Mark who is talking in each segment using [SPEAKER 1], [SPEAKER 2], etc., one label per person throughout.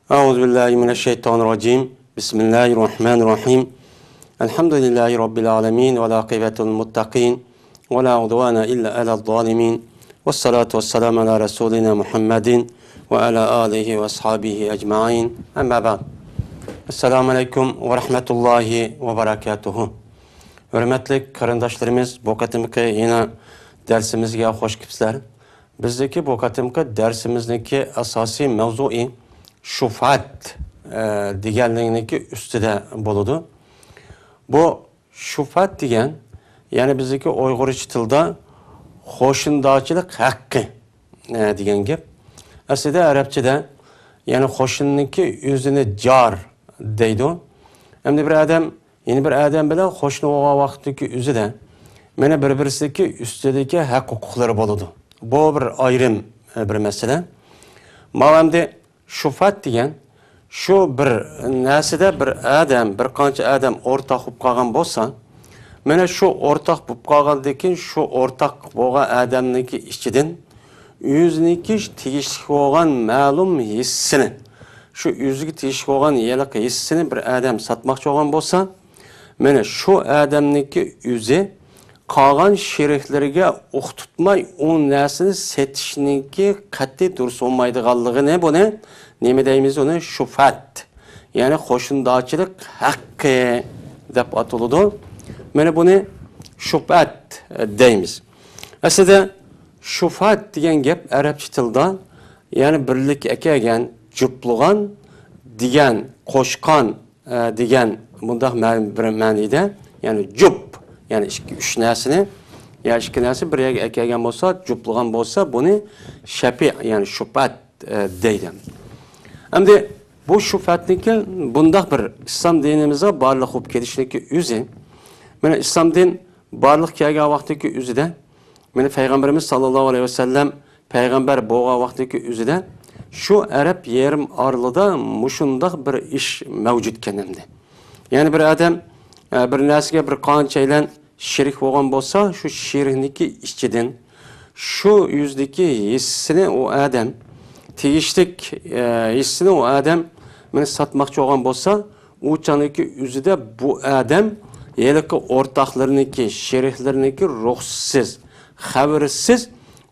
[SPEAKER 1] Euzubillahimineşşeytanirracim. Bismillahirrahmanirrahim. Elhamdülillahi Rabbil alemin ve la kıyvetul muttaqin ve la udvana illa alel zalimin. Vessalatu vesselamu ala Resulina Muhammedin ve ala alihi ve ashabihi ecmain. Amma ba'd. Esselamu aleyküm ve rahmetullahi ve berekatuhu. Hürmetli karındaşlarımız, bu katimki yine dersimizge hoş kipsler. Bizdeki bu katimki dersimizdeki asasi mevzui şufat deganliginiki ustida boludu. Bu şufat degan, yani bizdeki Uyg'urcha tilda qo'shnichilik haqqi degan gap. Aslida arabchada yani qo'shninniki o'zini jar deydi. Endi bir odam, yeni bir odam bilan qo'shni bo'lgan vaqtdagi o'zida mana bir-birsidagi ustidagi haq-huquqlari bo'ladi. Bu bir ayrim bir masala. Ma'lumda şufat degan şu bir narsada bir adam, bir qancha adam o'rtaq bo'lib qolgan bo'lsa, mana shu o'rtaq bo'lib qolgandan keyin shu o'rtaq bo'lgan odamniki ichidan o'ziniki tegishli bo'lgan ma'lum hissini, shu o'ziga tegishli bo'lgan yaliq hissini bir odam sotmoqchi bo'lgan bo'lsa, mana shu odamniki o'zi qolgan sheriklariga o'qitmay u narsani setishniki qat'iy durust olmaydiganligini buni nima deymiz, uni şufat, yani qo'shnichilik haqqi deb ataladi. Mana buni şufat deymiz. Aslida şufat degan gap arabcha tilda yani birlik ekegan, juplug'an degan, qo'shqan degan bundaq bir ma'nida, yani jup, yani uch narsani, ya ikki narsa bir yerga ekegan bo'lsa, juplug'an bo'lsa, buni shafi, yani şufat deydi. Endi bu şufatniki bundaq bir islom dinimizga barliq bo'lib kelishniki o'zi, mana islom din barliq kelgan vaqtdagi o'zida, mana payg'ambarimiz sallallohu alayhi vasallam payg'ambar bo'lgan vaqtdagi o'zida shu arab yerim orlida mushundaq bir ish mavjud ekanimdi. Ya'ni bir odam bir narsaga bir qanchaylan sherik bo'lgan bo'lsa, shu sherikniki ichidan shu yuzdagi hissini u odam tegishlik hissini o adam meni satmoqchi bo'lgan bo'lsa, u chaniki o'zida bu odam yeliki o'rtoqlarniki, sheriklarniki ruxsiz, xabarsiz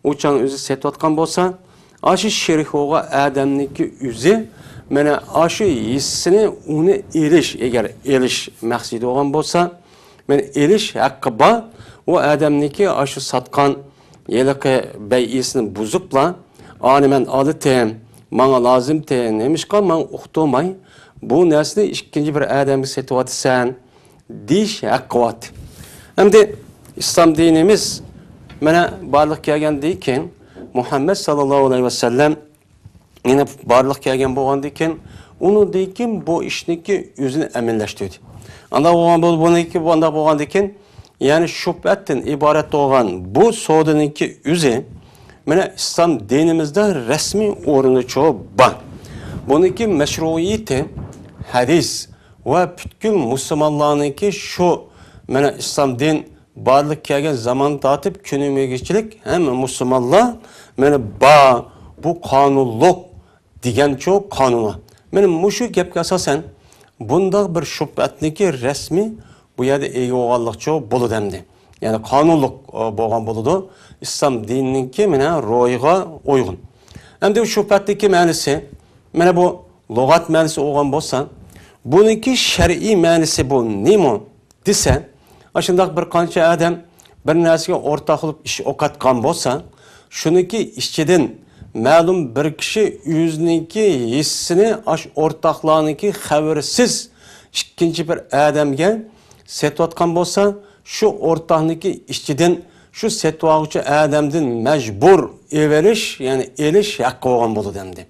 [SPEAKER 1] u chan o'zi setayotgan bo'lsa, aşı sherik bo'lgan odamniki o'zi mana aşı hissini uni elish, agar elish maqsadi bo'lgan bo'lsa, men elish haqqi bor, u odamniki aşı satgan yeliki bayisini buzibla ani men alıtayım, bana lazım te, nemişkan ben uqtumay, bu nesli ikinci bir adamı setvatı sen, diş hakkıvat. Hem de İslam dinimiz, bana barlık gelgen deyken, Muhammed sallallahu aleyhi ve sellem, yine barlık gelgen boğan deyken, onu deyken bu işniki yüzünü eminleştirdi. Anda boğan deyken, yani şüphetten ibaret olan bu soğudununki yüzü, mana İslam dinimizde resmi o'rni çok var. Bununki meşruiyeti hadis ve bütün Müslümanlarınki şu mana İslam din barlık kelgan zaman tatip günümüzçilik hem Müslümanlar mana bu kanunluk degan çok kanunu. Mana muşu gapga asosan bunda bir şüphetniki resmi bu yerda ega bo'lganlik çok bo'ladi hamdi. Yani kanunluk bo'lgan bo'ladi. İslam dinininki mana ro'yga uygun. Endi şüphetdeki ma'nosi, mana bu lug'at ma'nosi bo'lgan bo'lsa, buniki shar'iy ma'nosi bu nima desa, ashundaq bir qancha odam bir narsaga o'rtoq bo'lib ish o'qatgan bo'lsa, shuniki ichidan ma'lum bir kishi o'ziniki hissini ash o'rtoqlarniki xabarsiz ikkinchi bir odamga setayotgan bo'lsa, şu ortağındaki işçiden şu setvağıcı adamdan mecbur everiş, yani eliş hakkı olan bolu demdi.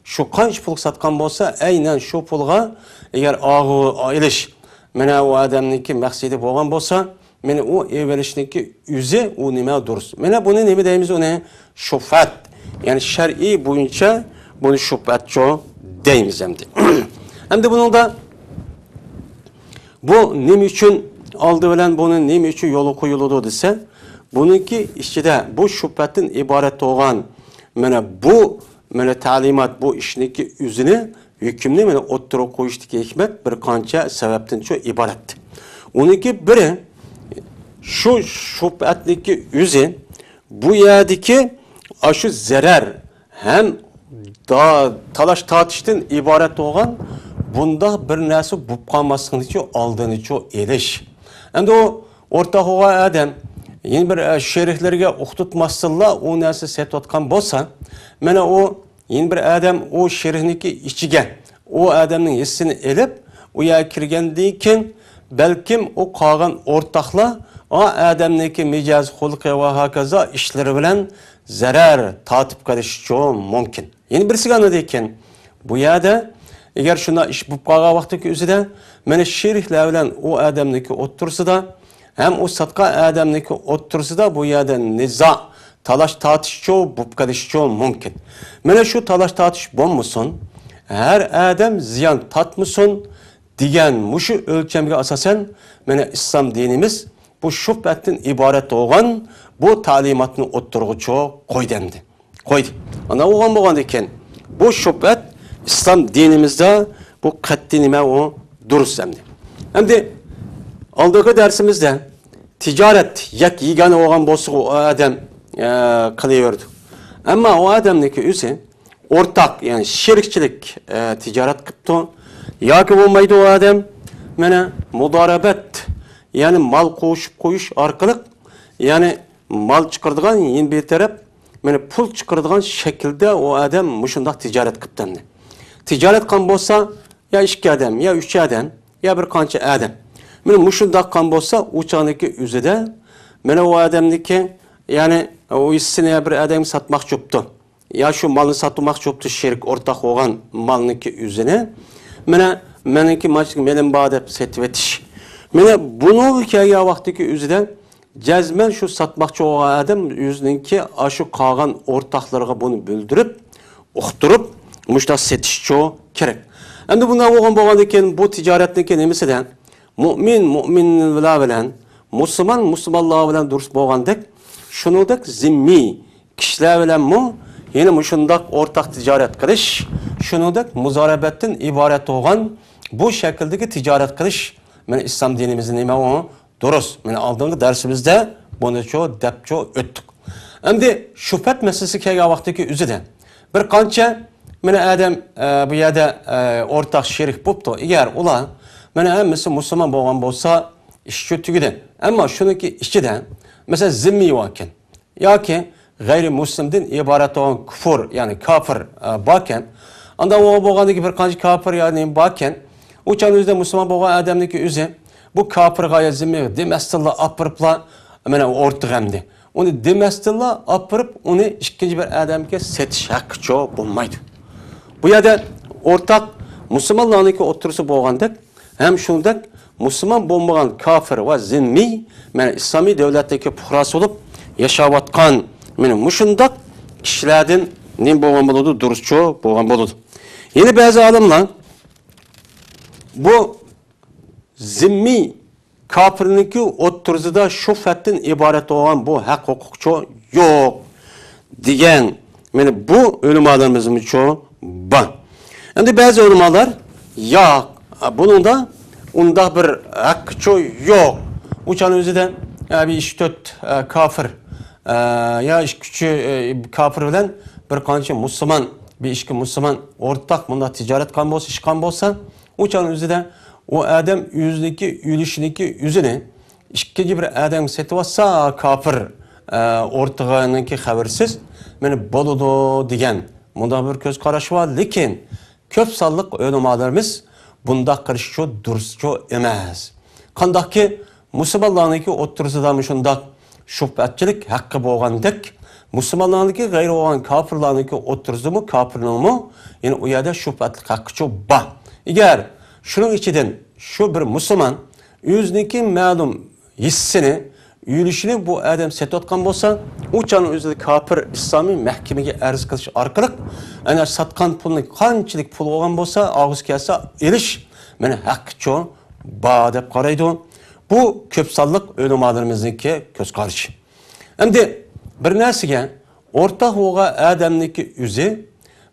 [SPEAKER 1] Şu kaç pul satkan bolsa, aynen şu pulga eğer ağı eliş, mena o adamdaki maksidi olan bolsa, mena o everişdeki yüze o nime duruz. Mena bunu nime deyimiz o ne? Şufat. Yani şer'i boyunca bunu şufatçı deyimiz demdi. Hem de bunun da bu nime için aldı bilen bunun nima uchun yo'li qo'yiladi desa, buniki ichida bu shubhatdan iborat bo'lgan mana bu ta'limot bu ishniki o'zini hükümni meni o'ttirib qo'yishdagi hikmat bir qancha sababdan shu iborat. Uniki biri shu shubhatniki o'zi bu yerdagi shu zarar ham talash tortishdan iborat bo'lgan bunda bir narsa bo'lib qolmasligini shu oldini shu elish. Endi o o'rtaq bo'lgan odam yeni bir sheriklarga o'qitmasdilla u narsa setayotgan bo'lsa, mana o yeni bir odam o sherikniki ichiga o odamning hissini elib, u yerga kirgandan keyin balkim o qolgan o'rtaqlar o odamniki mijoz, xulqi va hokazo ishlari bilan zarar tortib qolishi mumkin. Yeni birisiga ekan bu yerda agar shuna ish bo'lib qolgan vaqtdagi o'zida mana sheriklar bilan o odamniki o'ttirsida hem o satqa adamniki o'ttirsida bu yerda nizo talash tortish bo'lib qolishi mumkin. Mana shu talash tortish bo'lmasin, har adam ziyon tortmasin degan mushu o'lchamga asosan mana islom dinimiz bu shubhatdan iborat bo'lgan bu ta'limotni o'ttirg'ichi qo'ydi. Ana o'g'on bo'lgan ekan bu shubhat islom dinimizda bu qat'iy nima o durust endi. Endi oldingi darsimizda tijorat yegani olgan bo'lsa o adam qilaverdi. Ammo o odamniki o'zi o'rtaq, ya'ni sherikchilik tijorat qilibdi yoki bo'lmaydi o odam mana mudorobat, ya'ni mal qo'shib qo'yish orqali, ya'ni mal chiqaradigan yin bir taraf mana pul chiqaradigan shaklda o odam mushundoq tijorat qilibdi. Tijorat qilgan bo'lsa ya 2 odam, ya 3 odam, ya bir qancha odam. Mana mushundoq qilgan bo'lsa, uçağındaki üzede mana o odamniki, ya'ni o hissini bir odam satmoqchi bo'libdi. Ya shu malni satmoqchi bo'libdi, sherik o'rtaq bo'lgan malniki üzini mana meniki menin bor deb setib etish. Mana buni kelgan vaqtdagi üzide jazman shu satmoqchi bo'lgan odam o'zininki shu qolgan o'rtaqlarga buni bildirib, uqtirib, mushta setish kerak. Endi bundan bo'lgan ekan bu tijoratniki nimasidan? Mu'minlar bilan, musulmonlar bilan durust bo'lgandek, shuningdek zimmi kishilar bilan yine mushundaq o'rtaq tijorat qilish, shuningdek muzorabatdan iborat bo'lgan bu shakldagi tijorat qilish mana islom dinimizning nima o durust. Mana oldingi darsimizda buni debcho o'tdik. Endi shubhat masalasi kelgan vaqtdagi o'zida bir qancha mana adam bu yerda o'rtaq sherik bo'libdi. Agar ular mana hammasi musulmon bo'lgan bo'lsa, ish tugidi. Ammo shuniki ichida mesela zimmi ekan yoki g'ayri muslimdan iborat bo'lgan kufr, ya'ni kafir borkan, unda u bo'lgandagi bir qancha kafir ya'ni borkan, o'shan o'zida musulmon bo'lgan odamniki o'zi bu kafirga zimmi demasdilla apiriblar mana o'rtag'amdi. Uni demasdilla apirib uni ikkinchi bir odamga setish haqqi bo'lmaydi. Bu yerda o'rtaq musulmonlarniki o'tirisi bo'lgandek, hem shundak musulmon bo'lmagan kafir va zimmi mana islomiy davlatdagi fuqarosi bo'lib yashayotgan mana mushundaq kishilardan nim bo'lgan bo'ladi, durustcho bo'lgan bo'ladi. Yeni ba'zi olimlar bu zimmi kafirniki o'ttirisida shubhatdan iborat bo'lgan bu haq huquqcho yo'q degan mana bu ulamolarimiz uchun bor. Endi ba'zi ulamolar yo'q, buningda unda bir haqqi yo'q. Uçan o'zida bir 3-4 kafir ya ish kuchi kafir bilan bir qancha musulmon, bir ishki musulmon o'rtaq bunda tijorat qilgan bo'lsa, ish qilgan bo'lsa, uçan o'zida o adam yüzdeki yürüyüşündeki yüzünü ikkinchi bir adam setib olsa kafir o'rtag'iniki xabarsiz meni bo'ladi degan bunda bir ko'z qarashi bor, lekin ko'p sonliq ulamolarimiz bunda qilish uchun durust emas. Qandaqki musulmonlarniki o'ttirisida shundoq shubhatchilik haqqi bo'lgandek, musulmonlarniki g'ayri bo'lgan kafirlarniki o'ttirisimi kafirnimi, ya'ni u yerda shubhatlik haqqi bor. Agar shuning ichidan shu bir musulmon o'ziniki ma'lum hissini, yurishini bu odam setayotgan bo'lsa, uçan o'zida kafir islomiy mahkamaga arz qilish orqali ana satgan pulni qanchalik pul bo'lgan bo'lsa, og'iz kelsa elish mana haqqi bor deb qaraydi. Bu ko'p sonliq ulamolarimizniki ko'z qarashi. Endi bir narsaga o'rtaq bo'lgan odamniki o'zi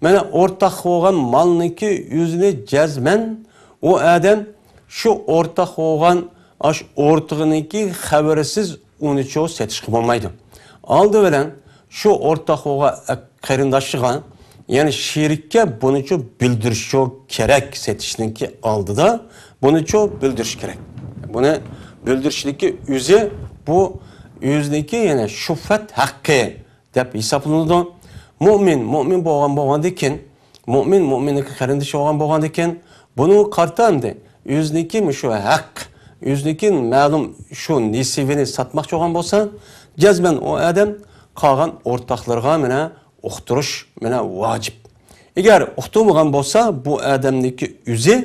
[SPEAKER 1] mana o'rtaq bo'lgan malniki o'zini jazman u odam shu o'rtaq bo'lgan ash o'rtog'iniki xabarsiz uni cho setishga bo'lmaydi. Oldi bilan shu o'rtaq bo'lgan qarindoshiga, ya'ni sherikka buni cho bildirish kerak setishniki oldida buni cho bildirish kerak. Buni bildirishligi o'zi bu o'zniki yana shufat haqqi deb hisoblanadi. Mu'min bo'lgandan keyin, mu'minniki qarindoshi bo'lgandan keyin buni qartamdi. O'zniki shu haq, o'zniki ma'lum shu nisibini satmoqchi bo'lgan bo'lsa, jazman o odam qolgan o'rtoqlarga mana uqtirish mana vojib. Agar uqtirmagan bo'lsa, bu odamniki o'zi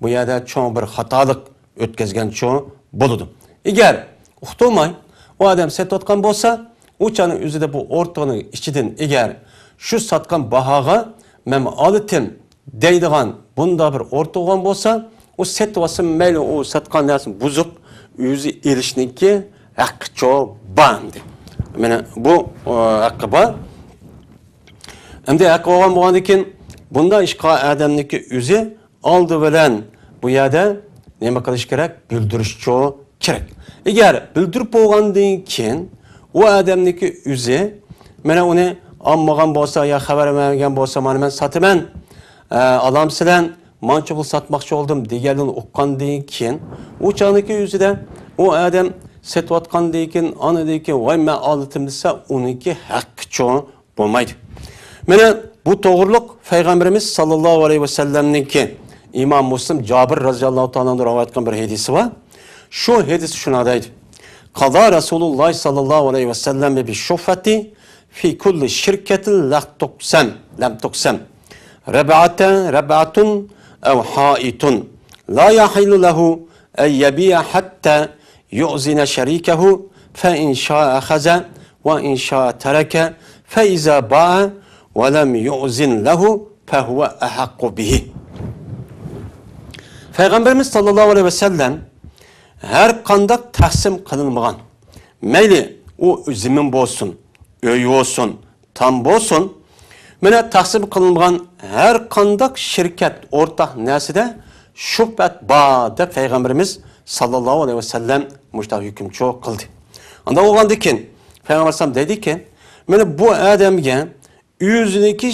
[SPEAKER 1] bu yerda cho'ng bir xatolik o'tkazgan cho'ng bo'ladi. Agar uqtirmay o odam setayotgan bo'lsa, o'chani o'zida bu o'rtoqning ichidan agar shu satgan bahoga men olitim deydigan bunda bir o'rtoqgan bo'lsa, o setvasi mayli o satgan narsa buzuq o'zi erishniki haqqi cho bandi. Mana bu haqqi bor. Endi haqqi bo'lgandan keyin bunda ishqa odamniki o'zi oldi bilan bu yerda nima qilish kerak? Bildirish cho kerak. Agar bildirib bo'lgandan keyin o odamniki o'zi mana uni olmagan bo'lsa yo xabar bermagan bo'lsa, mana men sotaman, odam sizlar mancha pul satmoqchi bo'ldim deganini o'qqandan keyin u chaqniki o'zida u odam setayotgandan keyin anidan keyin voy men oldim desa, uniki haqqi cho bo'lmaydi. Mana bu to'g'riliq payg'ambarimiz sallallohu alayhi vasallamniki Imom Muslim Jabir roziyallohu ta'ala rivoyat qilgan bir hadisi var. Şu hadis şuna deydi. Qada Rasulullah sallallahu aleyhi ve sellem bi şufati fi kulli şirketin lam tuqsam. Rab'atun ev haitun. La yahilu lehu en yebi'a hatta yu'zina şerikehu fe in şa'a khaza ve in şa'a tereke fe iza ba'a ve lem yu'zin lehu fe huve ahakku bihi. Peygamberimiz sallallahu aleyhi ve sellem her kandak tahsim kılınmagan. Meyli o zimin bolsun, öy olsun, tam bolsun. Mene tahsim kılınmagan her kandak şirket ortak neside şüphet bağda Peygamberimiz sallallahu aleyhi ve sellem müştah hüküm çok kıldı. Anda oğlandı ki Peygamber sallam dedi ki mene bu adamge yüzündeki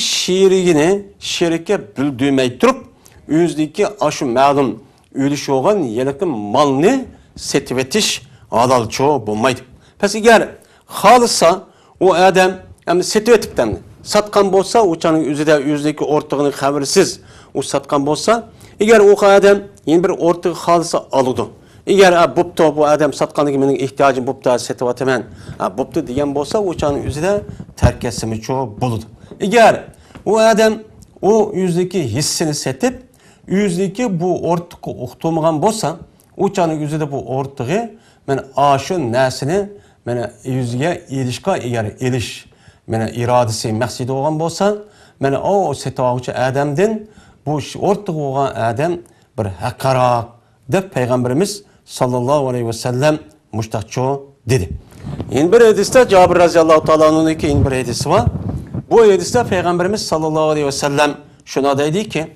[SPEAKER 1] şirike büldüğmey durup yüzdeki aşı ma'lum ölüş olan yelakın malını setvetiş adal çoğu bulmaydı. Peki eğer halısa o adam yani setvetipten satkan bolsa uçanın yüzdeki ortağının habersiz o satkan bolsa eğer o adam yeni bir ortağı halısa alıdı. Eğer bu adam satkanı gibi benim ihtiyacım bupta setvetemen bupta diyen bolsa uçanın yüzde terkesimi çoğu buludu. Eğer o adam o yüzdeki hissini setip yüzdeki bu ortağı uqtırmagan bolsa uçanın yüzde bu ortağı men aşın nesini men yüzge ilişka eğer iliş men iradesi maksidi olan bolsa men o setavçı adamdan bu ortağı olan adam bir hakarak deb Peygamberimiz sallallahu aleyhi ve sellem müştakço dedi. Yine bir hadiste Cabir raziyallahu ta'ala'nın iki bir hadisi var. Bu hadiste Peygamberimiz sallallahu aleyhi ve sellem şuna dedi ki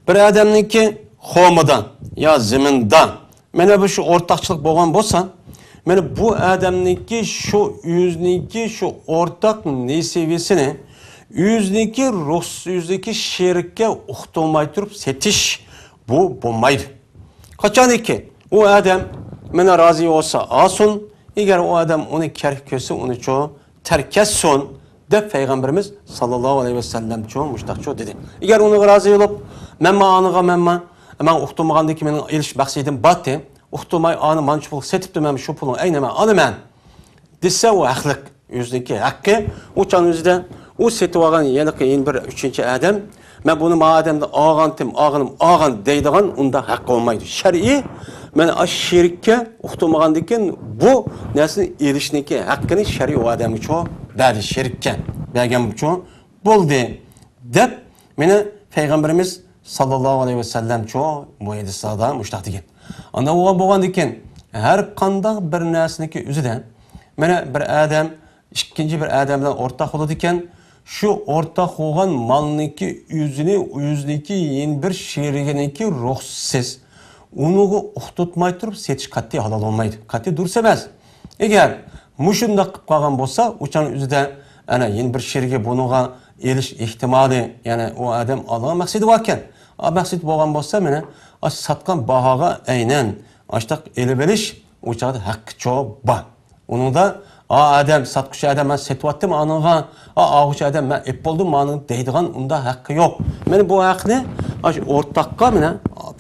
[SPEAKER 1] bir adamın ki xomadan ya ziminden mene bu şu ortakçılık boğan bolsa mene bu adamın ki şu yüzdeki şu ortak nesivesini yüzdeki şirke uqtılmay turup setiş bu bulmaydı. Kaçan ki o adam mene razı olsa alsın, eğer o adam onu kerkösü onu çoğu terk etsin de Peygamberimiz sallallahu aleyhi ve sellem çoğu müştakço dedi. Eğer onu razı olup men uqtırmagandaki menin iliş maksadım battı. Uqtırmay anı mançılık setipti men şu pulun aynama alımen. Dese o haqlık yüzdeki hakkı uçan yüzde o setvagan yanıqı yeni bir üçüncü adam men bunu ma adamda ağan deydigan unda haqqı olmaydı. Şer'i men şirke uqtırmagandaki bu nesini ilişniki hakkını şer'i o adamı çoğu berdi şirke bergen çoğu buldu dep meni Peygamberimiz sallallahu aleyhi ve sellem çoğu bu hadisada müştah degen. Anda oğa bolgandan her qandaq bir narsaniki o'zidan mana bir adam ikkinchi bir adamdan o'rtaq bo'ladi ekan, şu ortak olan malniki yüzdeki yeni bir şerigeniki ruhsuz. Onu uqtutmay turib setiş qat'iy halol olmaydi. Qat'iy dursa emas. Eğer muşunda qilib qolgan bo'lsa, o'shaning o'zida ana yeni bir sherga bunuga erish ehtimoli, ya'ni u odam Alloh maqsadi bor ekan. O maqsad bo'lgan bo'lsa, mana satgan bahoga aynan ashtaq elib olish o'chada haqqi cho'q bor. Uningda adam satquchi adam men setyaptim aniga, og'uchi adam men ep bo'ldim meni deydigan unda haqqi yo'q. Mana bu haqni o'rtaqqa mana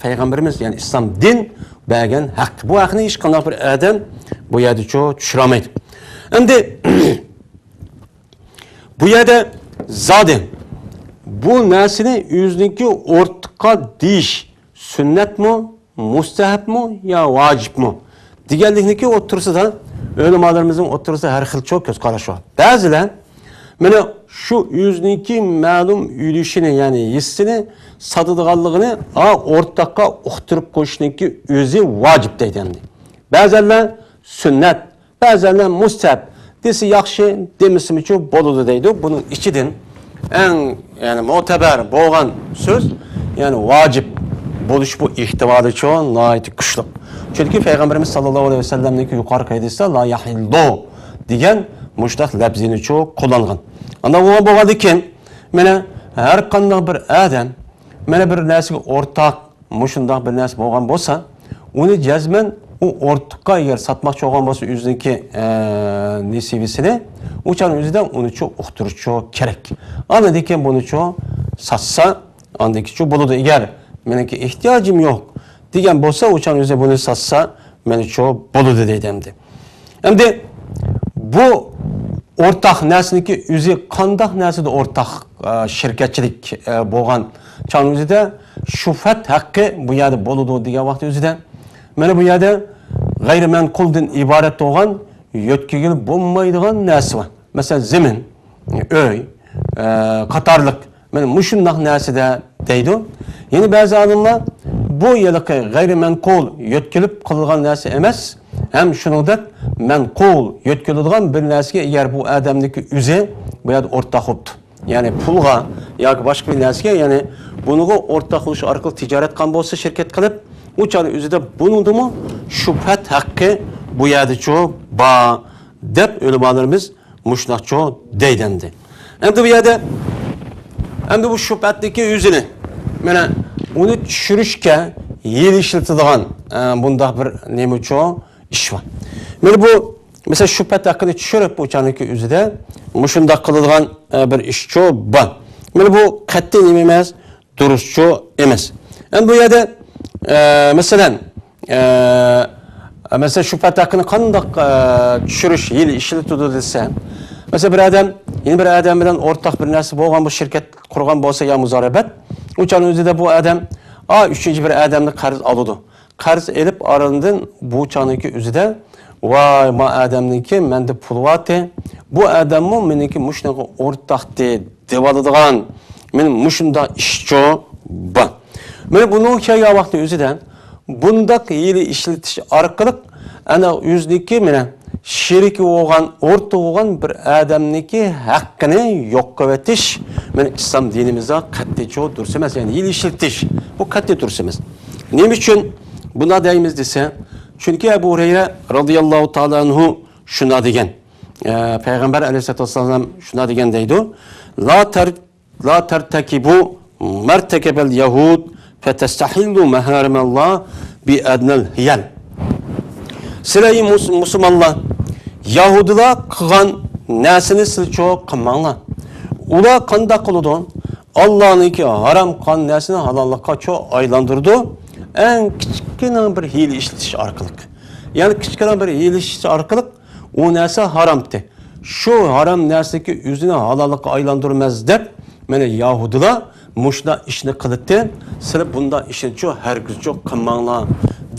[SPEAKER 1] payg'ambarimiz, ya'ni islom din bergan haq. Bu haqni hech qanday bir adam bu yerda tushira olmaydi. Endi bu yerda zaten bu narsani o'ziniki o'rtaqqa deyish sunnatmi, mustahabmi yo vojibmi deganlikniki o'tirsida ulamolarımızın o'tirsida har xil ko'z qarashi bor. Ba'zilar mana shu o'ziniki ma'lum yurishini, ya'ni hissini sotadiganligini o'rtaqqa uqtirib qo'yishniki o'zi vojib deydi endi. Ba'zilar sunnat, ba'zilar mustahab desa yaxshi, demisimichu bo'ladi deydi. Buning ichidan eng ya'ni mo'tabar bo'lgan so'z, ya'ni vojib bo'lish bu ehtimoli cho'ng nihoyat kuchli. Chunki payg'ambarimiz sallallohu alayhi vasallamning yuqori qaydasida la yahillu degan mushtaq lafzini cho'ng qo'llangan. Ana bu bo'lganda keyin mana har qanday bir odam mana bir narsaga o'rtaq mushundaq bir narsa bo'lgan bo'lsa, uni jazman u o'rtaqqa agar satmoqchi bo'lgan bo'lsa o'ziniki nisibisini o'chaning o'zidan uni cho'ng uqtirish kerak. Ana keyin buni cho'ng satsa, andaki cho'ng bo'ladi. Agar meniki ehtiyojim yo'q degan bo'lsa, o'chaning o'zi buni satsa, meni cho'ng bo'ladi deydi endi. Endi bu o'rtaq narsaniki o'zi qanday narsada o'rtaq shirkatchilik bo'lgan chang o'zida shufat haqqi bu yerda bo'ladi degan vaqt o'zida mana bu yerda g'ayrimanquldan iborat bo'lgan yo'tkigil bo'lmaydigan narsa bor. Masalan, zamin, uy, qatorliq mana mushundaq narsada deydi. Yeni ba'zi olimlar bu yiliqi g'ayrimanqul yo'tkilib qilgan narsa emas, hem shuningdek manqul yo'tkiladigan bir narsaga agar bu odamniki o'zi bu yerda o'rtaq bo'libdi. Ya'ni pulga yoki boshqa bir narsaga, ya'ni buniga o'rtaq qilish orqali tijorat qilgan bo'lsa, shirkat qilib, o'chani o'zida buningdimi shubhat haqqi bu yerda bor deb ulamolarimiz mushunaqcha deydi endi. Endi bu yerda endi bu shubhatniki o'zini mana uni tushirishga yil ishlatadigan bundaq bir nima uchun ish bor. Mana bu mesela shubhat haqqini tushirib o'chaniki o'zida mushundaq qiladigan bir ish bor. Mana bu qat'iy nima emas, durustcha emas. Endi bu yerda masalan shubhat haqqini qanday tushirish yil ishlatadi desa, mesela bir adam yeni bir adam bilan o'rtaq bir narsa bo'lgan, bu shirkat qurgan bo'lsa ya muzorabat, o'chaning o'zida bu adam üçüncü bir adamni qarz oladi. Qarz elib aradan bu chaniki o'zida vay ma adamniki menda pul vati, bu adammi meniki mushnaqa o'rtaqdi deb oladigan men mushunda ishchi bor. Mana buni kelgan vaqtda o'zidan bundaq yili ishlatish orqali ana o'zniki mena sherik bo'lgan, o'rtaq bo'lgan bir odamniki haqqini yo'q qilib men islom dinimizda qat'iy dursa emas, ya'ni yil ishlatish bu qat'iy dursa emas. Nima uchun buna deymiz desa, chunki Abu Hurayra radhiyallohu ta'ala anhu shuna degan. Payg'ambar alayhisolatu vasallam shuna degan deydi: La tartakibu martakabal yahud fatastahillu maharimallah bi adnal hiyal. Sizlar musulmonlar Yahudilar qilgan narsani siz cho'q qilmanglar. Ular qanday qiladi? Allohniki harom qilgan narsani halollikqa cho'q aylantirdi. Eng kichkina bir hiyla ishlatish orqali. Ya'ni kichkina bir hiyla ishlatish orqali o narsa haramdi. Şu haram narsaki o'zini halollikqa aylantirmaz deb, mana Yahudilar mushna ishni qildi. Sizlar bunda ishni cho'q hargiz cho'q qilmanglar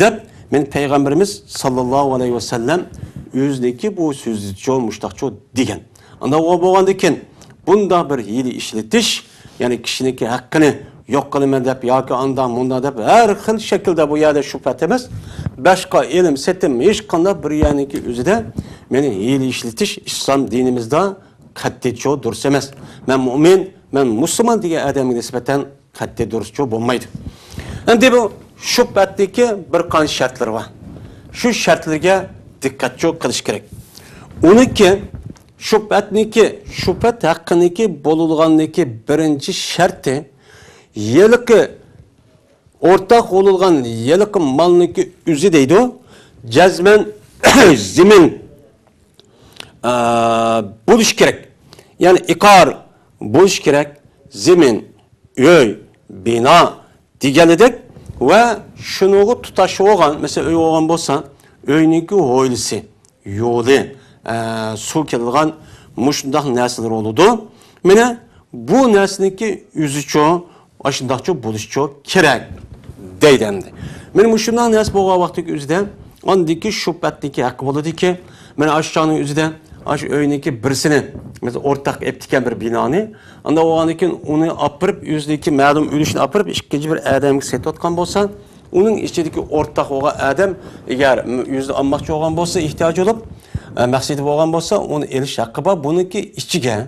[SPEAKER 1] deb men payg'ambarimiz sallallohu alayhi vasallam o'ziniki bu so'zni cho'q mushtaqcha degan. Unda u bo'lgandan keyin bunda bir hiyla ishlatish, ya'ni kishiniki haqqini yo'q qilaman deb yoki andan bundan deb har xil shaklda bu yerda shubhat emas. Boshqa ilm setim hech qanday bir yaniki o'zida meni hiyla ishlatish islom dinimizda qat'iy çoğu durus emas. Men mu'min, men musulmon degan odamga nisbatan qat'iy durus çoğu bo'lmaydi. Endi bu shubhatdagi bir qancha shartlar bor. Shu shartlarga diqqat çoğu qilish kerak. Uniki shubhat haqqiniki bo'lganligi birinchi sharti yiliqi o'rtaq bo'lgan yiliqi malniki o'zi deydi. Jazman zimin bo'lish kerak. Ya'ni iqor bo'lish kerak. Zimin, uy, bino deganidek va shunga tutash bo'lgan, masalan, uy bo'lgan bo'lsa, uyniki hovlisi, yo'li, suv kelgan mushundaq narsalar bo'ladi. Mana bu narsaniki o'zicha ashundaqcha bo'lishi kerak deydi endi. Mana mushundaq narsa bo'lgan vaqtdagi o'zida ondiki shubhatniki haqqi bo'ladiki, mana aşağının o'zida aş öyneki birisini, mesela ortak eptiken bir binani, anda o andakin onu apırıp, yüzdeki ma'lum ülüşünü apırıp, ikinci bir adamı setotkan bolsa, onun içindeki ortak oğa adam, eğer yüzde almakçı olan bolsa, ihtiyacı olup, maksidi olan bolsa, onu eriş hakkı var. Bununki içige,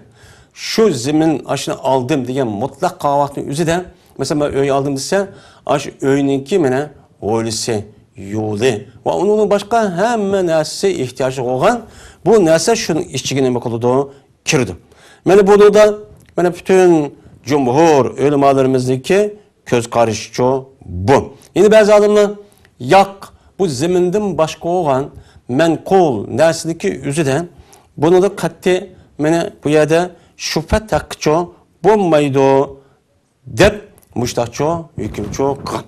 [SPEAKER 1] şu zemin aşını aldım diyen mutlak kahvaltının üzerinde, mesela ben öy aldım dese, aş öyninki mene oğlusu, yolu ve onun başka hemen nesli ihtiyacı olan bu nesli şunun işçiliğine bakıldı, kirdi. Yani bunu da bütün cumhur ölümalarımızdaki göz karışıcı bu. Yine bazı adamlar yak bu zeminden başka olan menkul neslindeki üzerinde bunu da katı bu yerde şüphe takçı bulmaydı dep müştakçı hükümçü kan.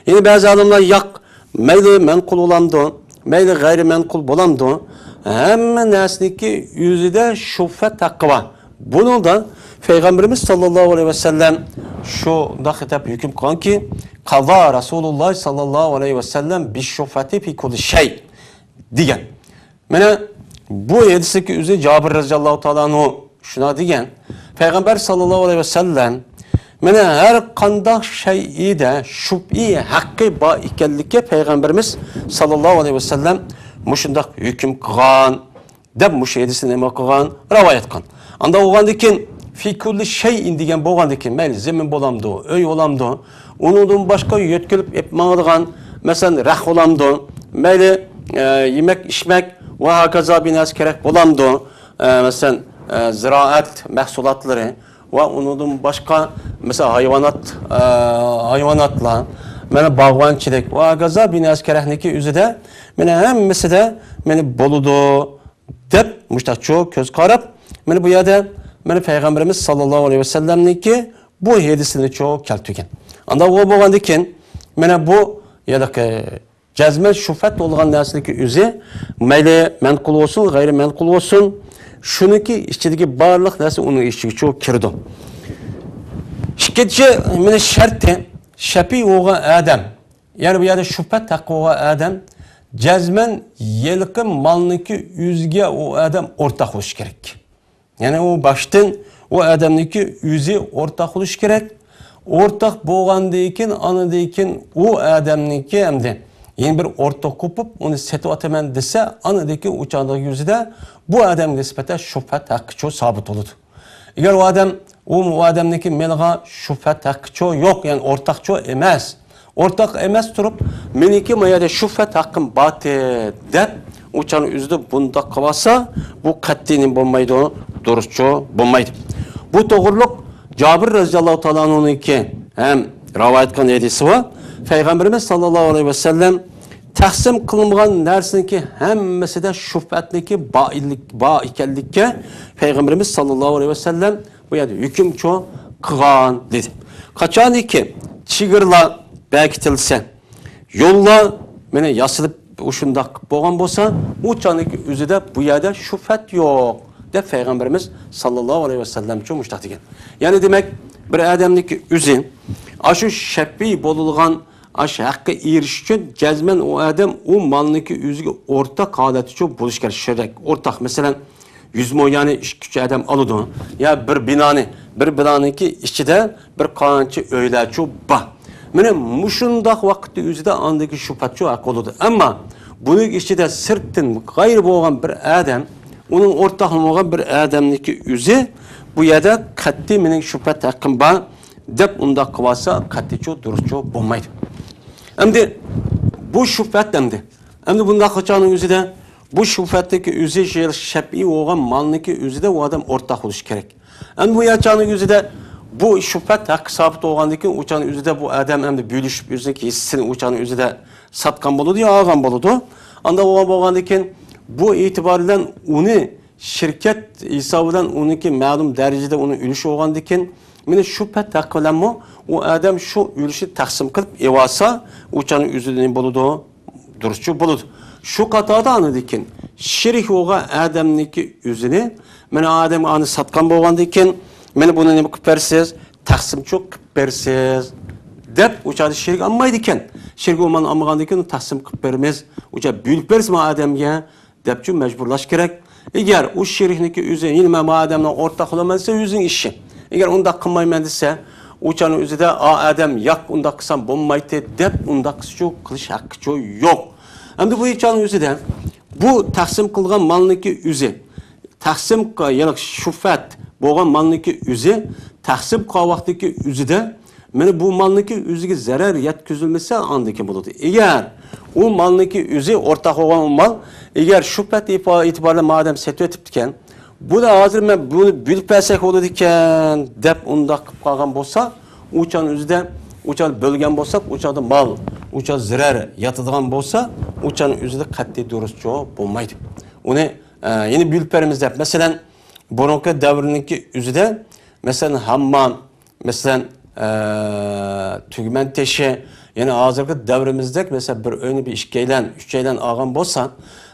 [SPEAKER 1] Yine bazı adamlar yak meyli menkul olamdı, meyli gayri menkul olamdı. Hemen neslindeki yüzüde şüphe takı var. Bunu da Peygamberimiz sallallahu aleyhi ve sellem şu da hitap hüküm kılan ki Kaza Resulullah sallallahu aleyhi ve sellem bir şüpheti fi kulli şey diyen. Yani bu hadisteki üzeri Cabir radıyallahu ta'ala şuna diyen Peygamber sallallahu aleyhi ve sellem yani her kandak şeyi de şüphi hakkı ba ikenlikle Peygamberimiz sallallahu aleyhi ve sellem muşundak hüküm kılan deb muş hadisini nima kılan rivayet kılan. Anda oğandikin fi kulli şeyin degan bo'lgandikin mayli zemin bo'lamdi, uy bo'lamdi, undan boshqa yetkilib epmadigan, masalan, rah bo'lamdi, mayli yemek içmek va hokazo binas kerak bo'lamdi, masalan, ziroat mahsulotlari va undan boshqa masalan hayvonotlar, mana bog'bonchilik va hokazo binas kerakniki o'zida mana hammasida meni bo'ludi deb mushtaqcho ko'z qarab, mana bu yerda mana Peygamberimiz sallallahu aleyhi ve sellem'ninki bu hadisini çok keltirgan. Anda o bo'lgandikin mana bu yadaki cazmen şüphet olgan narsadagi o'zi mayli manqul olsun, gayri manqul olsun, shuniki ichidagi barliq narsa uning ichiga çok kirdi. Ikkinchi mana sharti shafi o'g'a adam. Yani bu yerda şüphet haqqi o'g'a adam cazmen yelqi malniki o'ziga o adam o'rtaq bo'lishi kerak. Yani o baştan o adamdaki yüzü ortak oluş gerek. Ortak boğandayken, anadayken o adamdaki hem de yeni bir ortak kopup onu seti atemen dese anadaki uçağındaki yüzü de bu adam nispeten şüphet hakkı çok sabit olur. Eğer o adamdaki melga şüphet hakkı çok yok yani ortak çok emez. Ortak emez durup meniki mayada şüphet hakkın batı der. Uçağın yüzü bunda kavasa bu kattinin bulmaydı onu. Doğrusu bulmaydı. Bu doğruluk Cabir radıyallahu ta'ala'nın ki hem rivayet kılan hadisi var. Peygamberimiz sallallahu aleyhi ve sellem taksim kılınmayan dersin ki hem mesela şüphetli ba ikenlikke Peygamberimiz sallallahu aleyhi ve sellem bu yani hüküm çoğu kılan dedi. Kaçan ki çigirla bekitilse yolla beni yasılıp uçundak boğan bolsa uçağındaki üzüde bu yerde şüphet yok. De Peygamberimiz sallallahu aleyhi ve sellem çok müştak diyen. Yani demek bir adamdaki üzün aşı şefi bolulgan aşı hakkı eriş için cezmen o adam o malındaki üzüge ortak haleti çok buluş gerçek. Ortak mesela 100 milyon yani küçük adam alıdı. Ya bir binanınki içinde bir kançı öyle çok bah. Mene muşundak vakitte üzüde andaki şüphet çok hak oldu. Ama bunun içinde sırtın gayrı boğan bir adam onun ortaklığına bir adamniki yüzü bu yada katli mening şüphet hakkım var dep unda kıvasa katliço duruşço bulmaydı. Hem bu şüphet demdi. Hem de bunda kaçanın yüzü de bu şüphetteki yüzü şebi olan malniki yüzü de o adam ortak oluş gerek. Hem bu yaşanın yüzü de bu şüphet hakkı sabit olgandaki uçanın yüzü de bu adam hem de bölüşüp yüzündeki hissini uçanın yüzü de satkan boludu ya ağan boludu. Anda olgandaki bu itibariyle onu şirket hesabından onunki malum derecede onun ülüşü olgandaki meni şüphet hakkı mı o adam şu ülüşü taksim kılıp evasa uçanın yüzünden boludu duruşçu boludu. Şu katada anıdikin şirk oğa adamniki yüzünü meni adam anı satkan bolgandikin meni bunu ne kıpersiz taksim çok kıpersiz dep uçadı şirk almaydı iken şirk olmanı almagandikin taksim kıpermez uça büyük bersin adamga depçü mecburlaş gerek. Eğer o şirkniki yüzü yine adamla ortak olamazsa yüzün işi. Eğer onda kılmayman dese uçanın yüzü de adam yak onda kısan bombaydı dep onda kışı kılış hakkı yok. Hem de bu uçanın yüzü de bu taksim kılgan malniki yüzü taksim yani şüphet boğan malniki yüzü taksim kavaktaki yüzü de meni bu malniki yüzüge zarar yetkizilmesi andaki buludu. Eğer o malniki yüzü ortak olan mal eğer şüphet itibarıyla madem setü etipken bu da hazır ben bunu bilpesek olur iken dep onda kalgan bolsa uçan yüzüde uçan bölgen bolsak uçadı mal uçan zarar yatıdığan bolsa uçanın yüzüde katli duruşçu bulmaydı. Onu yeni bilperimizde mesela Boronka devrindeki yüzüde mesela hammam mesela tügmen teşe yani hazırki devrimizde mesela bir önü bir işkeylen, üçeylen ağam bolsa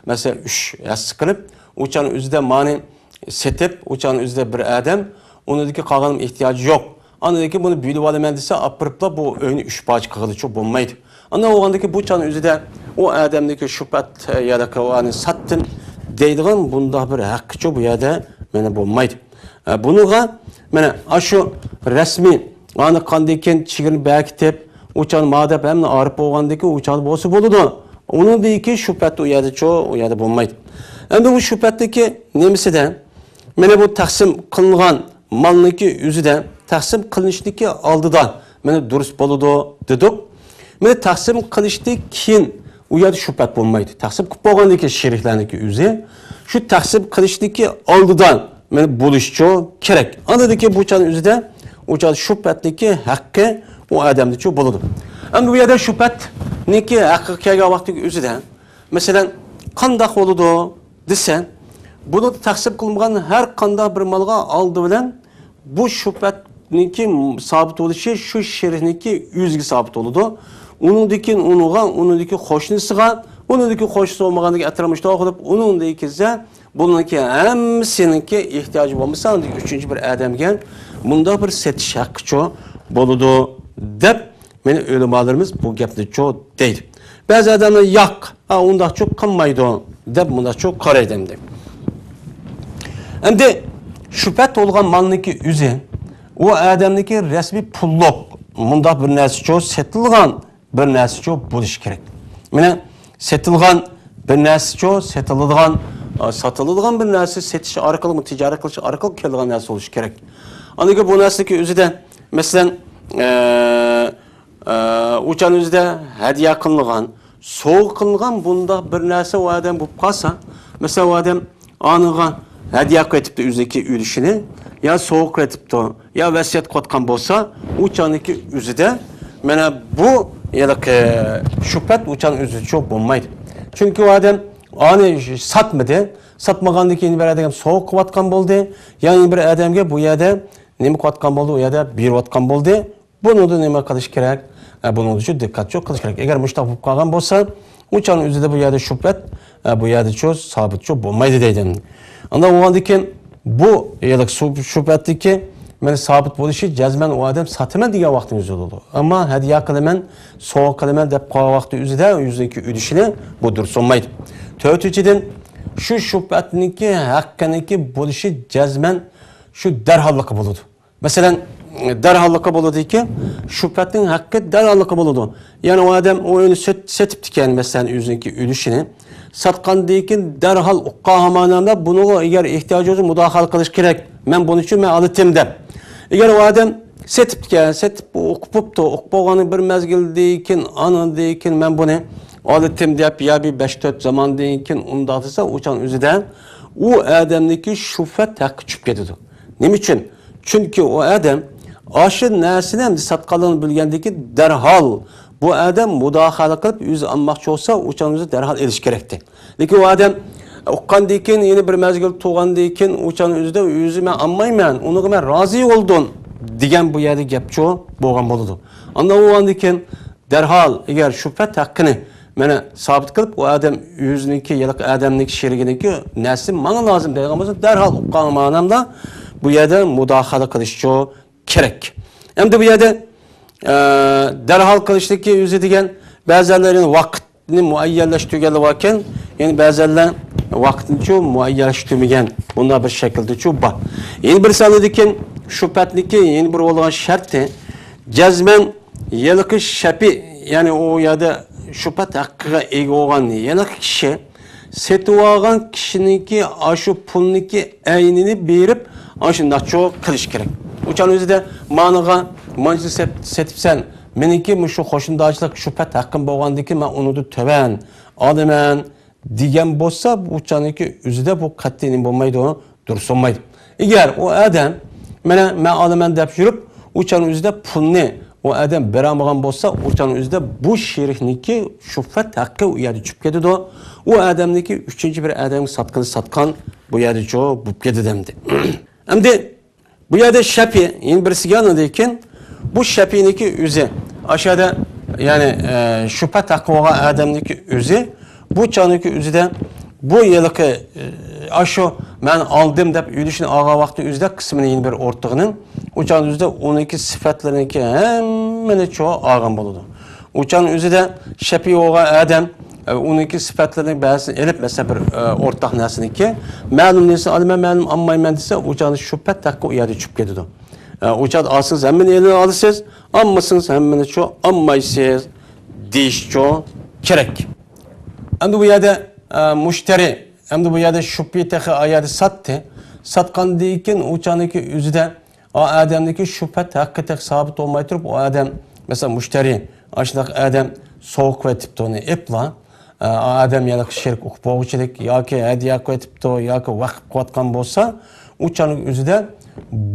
[SPEAKER 1] mesela üç yas kılıp uçanın yüzüde mani setip uçanın yüzüde bir adam onundaki kalganım ihtiyacı yok. Anladaki bunu büyülü valamen dese apırıpla bu önü üç bağcı kağıdı çok bulmaydı. Anladaki o andaki bu uçanın yüzüde o adamdaki şüphet ya da kavani sattın deydiğin bunda bir hakkı çok bu ya da bana bulmaydı. Bunuğa bana şu resmi anı kandayken çiğini bekitip uçan madem hem ağrıp olgandaki uçan bolsa boludu. Onun da iki şüphet uyadı çoğu uyadı bulmaydı. Hem de bu şüphetteki nemisi de bana bu taksim kılıngan malniki yüzüden taksim kılınıştaki aldıdan bana dürüst boludu dedik. Bana taksim kılınıştaki kin uyadı şüphet bulmaydı. Taksim kılınıştaki şeriflerindeki yüzü şu taksim kılınıştaki aldıdan bana buluşçu gerek. Anladaki bu uçanın yüzüde uçan şüphetdeki hakkı o adamda çok buludu. Ama bu yerde şüphet ne ki hakkı kâga vakti yüzüden mesela kandak oludu desen bunu taksim kılıngan her kanda bir malga aldı bilen bu şüphetniki sabit oluşu şu şerifniki yüzgü sabit oludu. Onundaki onuğa, onundaki hoşnusıga, onundaki hoşnusu olmagandaki etramışta okudup onundaki ise bununki hem seninki ihtiyacı olmasa üçüncü bir adam gel bunda bir setiş hakkı çoğu boludu dep meni ölümalarımız bu gapni çoğu değil. Bazı adamlar yak, onda çok kanmaydı dep bunda çok karaydım dep. Hem de şüphet olgan malniki yüzü o adamdaki resmi pulluk bunda bir nesi çoğu setilgan bir nesi çoğu buluş gerek. Mene setilgan bir nesi çoğu setilgan satıldıgan bir narsa setiş arkalı mı ticaret kılışı arkalı keldiğin narsa oluş gerek. Anladaki bu narsadaki yüzüden mesela uçan yüzüde hediye kılıngan, soğuk kılıngan bunda bir narsa o adam bu kalsa mesela o adam anıga hediye etip de yüzdeki ülüşünü ya soğuk etip de ya vesiyet kotkan bolsa uçanıki yüzüde mena bu ya da şüphet uçan yüzü çok bulmaydı. Çünkü o adam ani satmadı. Satmagandaki yeni bir adam soğuk vatkan boldu. Yani bir adamga bu yerde nemi vatkan boldu, o yerde bir vatkan boldu. Bunu da neme kılış gerek. Bunu da dikkat çok kılış gerek. Eğer müştahap kalgan bolsa, uçanın yüzünde bu yerde şüphet, bu yerde çok sabit çok bulmaydı deydim. Anda o andaki bu ya şüphetteki men sabit buluşu cezmen o adam satman diye vaktin yüzü oldu. Ama hediye kılmen, soğuk kılmen de vakti yüzüde yüzdeki üdüşüne bu dursunmaydı. Tövtücüden şu şüphetniki hakkındaki buluşu cezmen şu derhallıkı buludu. Mesela derhallıkı buludu ki şüphetin hakkı derhallıkı buludu. Yani o adam o önü setip diken mesela yüzdeki üdüşüne satqandan keyin darhol uqqan hamanamda bunu agar ehtiyoji bo'lsa mudohala qilish kerak. Men buning uchun men oldim deb. Agar u odam setib o'qibdi, o'qib bo'lgani bir mezgildan keyin, anandan keyin men buni oldim deb ya bir 5-4 zamondan keyin unda desa, o'shan o'zida u odamniki shubhat haqqi tushib ketadi. Nima uchun? Chunki u odam aşı narsani ham satqanligini bilgandan keyin darhol bu adam mudohala qilib o'zi olmoqchi bo'lsa, o'shan o'zi darhol elish kerakdi. Lekin u odam o'qqandan keyin yana bir mezgil tug'gandan keyin o'shan o'zida o'zi men olmayman, uniga men rozi bo'ldim degan bu yerda gapchi bo'lgan bo'ladi. Undan o'g'andan keyin darhol agar shubhat haqqini mana sabit qilib u odam o'ziniki yoki odamniki sheriginiki narsa menga lozim degan bo'lsa, darhol uqqan ma'nomda bu yerda mudohala qilishchi kerak. Endi bu yerda darhol qilishligi o'zi degan ba'zanlarning vaqtni muayyanlashtirganlar bor ekan, ya'ni ba'zanlar vaqtni muayyanlashtirmagan bunday bir shaklda bor. Endi bir sanadikin shubhatniki yeni bir bo'lgan sharti jazman yilqi shapi, ya'ni u yerda shubhat haqqiga ega bo'lgan yilqi kishi setib olgan kishiniki shu pulniki aynini berib shundoqcha qilish kerak. O'shan o'zida ma'noga manchi setibsan, meniki shu qo'shnidochilik shubhat haqqim bo'lgandiki men uni to'ban olaman degan bo'lsa, o'shaniki o'zida bu qat'iy bo'lmaydi, durust bo'lmaydi. Agar u odam men olaman deb yurib, o'shan o'zida pulni u odam beramagan bo'lsa, o'shan o'zida bu sherikniki shubhat haqqi u yerda tushib ketadi. U odamniki uchinchi bir odamga satqan bu yerda bo'lib ketadi endi. Endi bu yerda shapi, yeni birisiga oladigan bu shapiniki o'zi aşağıda yani shubhat haqqi bo'lgan odamniki o'zi bu chaniki o'zida bu yilqi shu men oldim deb yurishni olgan vaqtda o'zida qismini yeni bir o'rtog'ining o'chan o'zida 12 sifatlariniki hammani olgan bo'ladi. O'chan o'zida shapi bo'lgan odam 12 sifatlarning ba'zisini elib mesela bir o'rtoq narsaniki ma'lum narsa olmayman, ma'lum olmayman desa, o'chan shubhat haqqi u yerda tushib ketadi. O'chan olsangiz hammani elini olasiz, olmasangiz hammani olmaysiz deyishchi kerak. Endi bu yerda mushtari, endi bu yerda shubhataga ayadi satqandan keyin o'chaniki o'zida odamniki shubhat haqqida sabit bo'lmay turib, o odam mesela mushtari, ashunaq odam sovuq vetibdi uni epla, odam yana sherik o'qib yoki hadiya qo'yibdi yoki vaqt qo'yatgan bo'lsa, o'chaning o'zida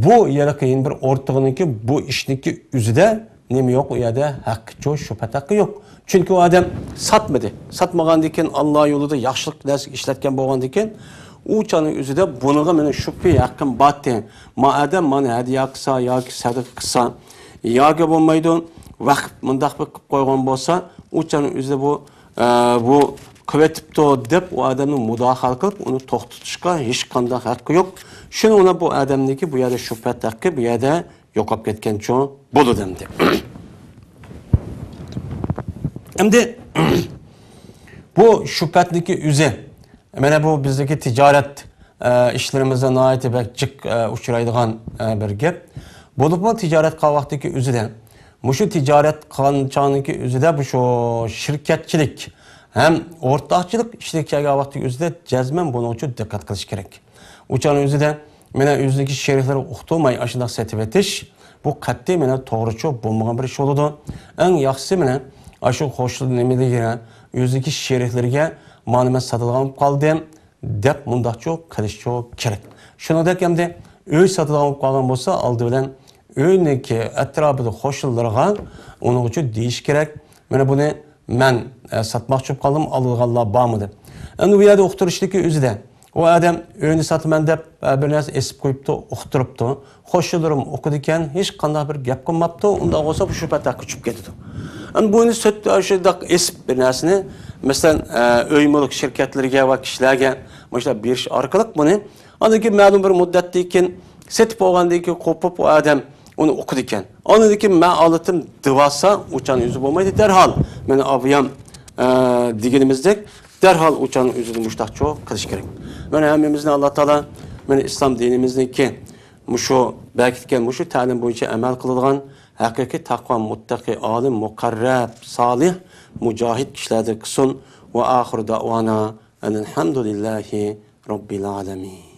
[SPEAKER 1] bu yana qiyin bir o'rtog'iniki bu ishniki o'zida nima yo'q, u yerda haqqi shubhat haqqi yo'q. Chunki u odam satmadi. Satmagandan keyin Alloh yo'lida yaxshilik narsa ishlatgan bo'lgandan keyin o'chaning o'zida buniga meni shubhi haqqim botdi. Ma odam meni hadiya qilsa yoki sadaqa qilsa yoki bo'lmaydi, vaqt mundaq qilib qo'ygan bo'lsa, o'chaning o'zida bu qilibdi deb u odamni mudohala qilib uni to'xtatishga hech qanday haqqi yo'q. Shuni ona bu odamniki bu yerda shubhat haqqi bu yerda yo'qolib ketgancha bo'ladi endi. Endi bu shubhatniki o'zi mana bu bizdagi tijorat ishlarimizda nihoyat jiq uchraydigan bir gap. Bo'lib bu tijorat qilgan vaqtdagi o'zida mushu tijorat qilganchoniki o'zida bu shu shirkatchilik ham o'rtoqchilik ishlik kelgan vaqtdagi o'zida jazman buni uchun diqqat qilish kerak. O'chani o'zida mana o'ziniki sheriklari o'qitmay ashunday setib etish bu qat'iy mana to'g'richa bo'lmagan bir ish bo'ladi. Eng yaxshisi mana shu qo'shil nimaligini o'ziniki sheriklariga ma'lumot sotilgan qoldim deb mundaqcha qilish kerak. Shuningdek hamda uy sotilgan qolgan bo'lsa, oldi bilan uyniki atrofida qo'shillarga uning uchun deyish kerak. Mana buni men satmoqchi qoldim, olganlar bormi deb. Endi bu yerda o'qitirishligi o'zida o odam uyni sotaman deb bir narsa esib qo'yibdi, o'qitiribdi. Qo'shilarim o'qidi ekan, hech qanday bir gap qilmabdi, unda bo'lsa bu shubhat haqqi tushib ketdi. Endi buni shunday esib bir narsani, masalan, uy mulk shirkatlariga va kishilarga mana berish orqali buni aniki ma'lum bir muddatdan keyin setib olgandan keyin qo'pib o odam uni o'qidi ekan. Ondan keyin men olatim divasa o'chan o'zi bo'lmaydi, darhol meni obiyam deganimizdek darhol o'chan o'zini mushtaqcho qilish kerak. Mana hammamizni Alloh taolo mana islom dinimizniki mushu berkitgan mushu ta'lim bo'yicha amal qiladigan haqiqiy taqvo, muttaqi, olim, muqarrab, solih, mujohid kishilarni qilsin va oxir da'vona الحمد لله رب العالمين.